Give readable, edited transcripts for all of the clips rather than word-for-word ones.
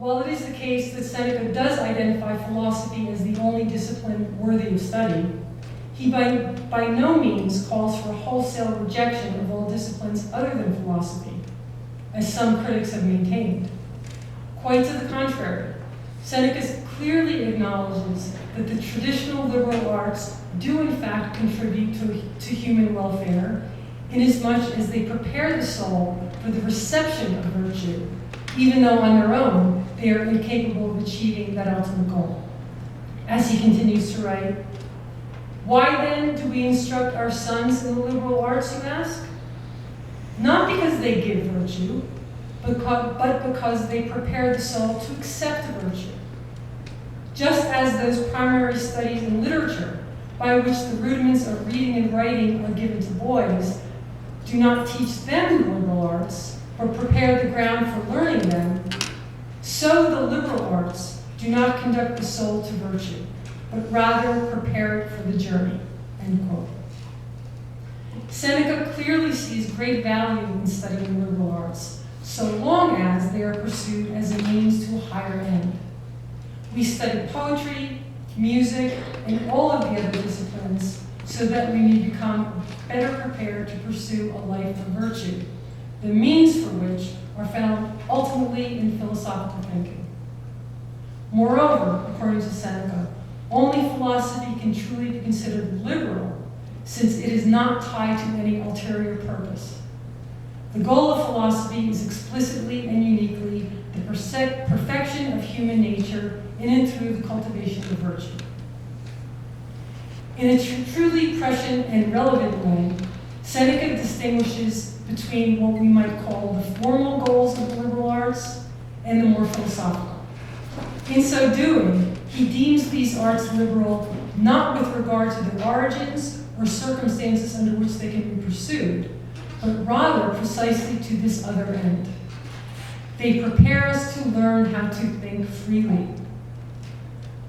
while it is the case that Seneca does identify philosophy as the only discipline worthy of study, he by no means calls for a wholesale rejection of all disciplines other than philosophy, as some critics have maintained. Quite to the contrary, Seneca clearly acknowledges that the traditional liberal arts do in fact contribute to human welfare, inasmuch as they prepare the soul for the reception of virtue, even though on their own they are incapable of achieving that ultimate goal. As he continues to write, why then do we instruct our sons in the liberal arts, you ask? Not because they give virtue, but because they prepare the soul to accept virtue. Just as those primary studies in literature, by which the rudiments of reading and writing are given to boys, do not teach them the liberal arts, but prepare the ground for learning them, so the liberal arts do not conduct the soul to virtue, but rather prepare it for the journey, end quote. Seneca clearly sees great value in studying liberal arts, so long as they are pursued as a means to a higher end. We study poetry, music, and all of the other disciplines so that we may become better prepared to pursue a life of virtue, the means for which are found ultimately in philosophical thinking. Moreover, according to Seneca, only philosophy can truly be considered liberal, since it is not tied to any ulterior purpose. The goal of philosophy is explicitly and uniquely the perfection of human nature in and through the cultivation of virtue. In a truly prescient and relevant way, Seneca distinguishes between what we might call the formal goals of the liberal arts and the more philosophical. In so doing, he deems these arts liberal not with regard to their origins or circumstances under which they can be pursued, but rather precisely to this other end. They prepare us to learn how to think freely.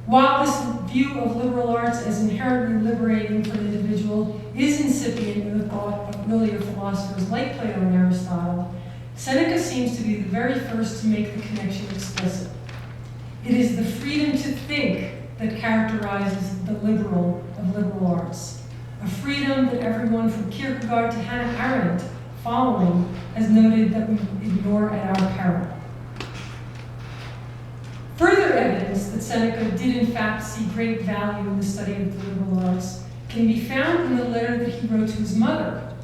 While this view of liberal arts as inherently liberating for the individual is incipient in the thought of earlier philosophers like Plato and Aristotle, Seneca seems to be the very first to make the connection explicit. It is the freedom to think that characterizes the liberal of liberal arts, a freedom that everyone from Kierkegaard to Hannah Arendt following has noted that we ignore at our peril. Further evidence that Seneca did in fact see great value in the study of the liberal arts can be found in the letter that he wrote to his mother,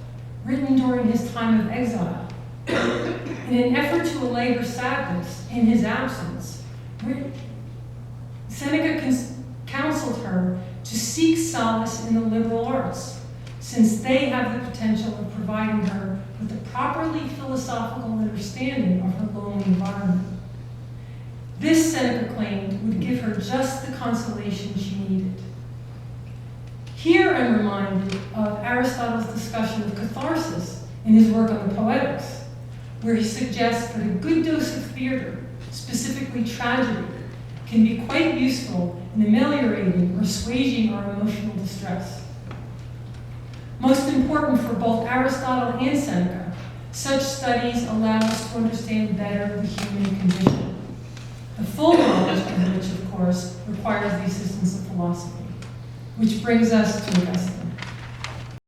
written during his time of exile. In an effort to allay her sadness in his absence, Seneca counseled her to seek solace in the liberal arts, since they have the potential of providing her with a properly philosophical understanding of her lonely environment. This, Seneca claimed, would give her just the consolation she needed. Here I'm reminded of Aristotle's discussion of catharsis in his work on the Poetics, where he suggests that a good dose of theater, specifically tragedy, can be quite useful in ameliorating or assuaging our emotional distress. Most important for both Aristotle and Seneca, such studies allow us to understand better the human condition, the full knowledge of which, of course, requires the assistance of philosophy. Which brings us to Augustine.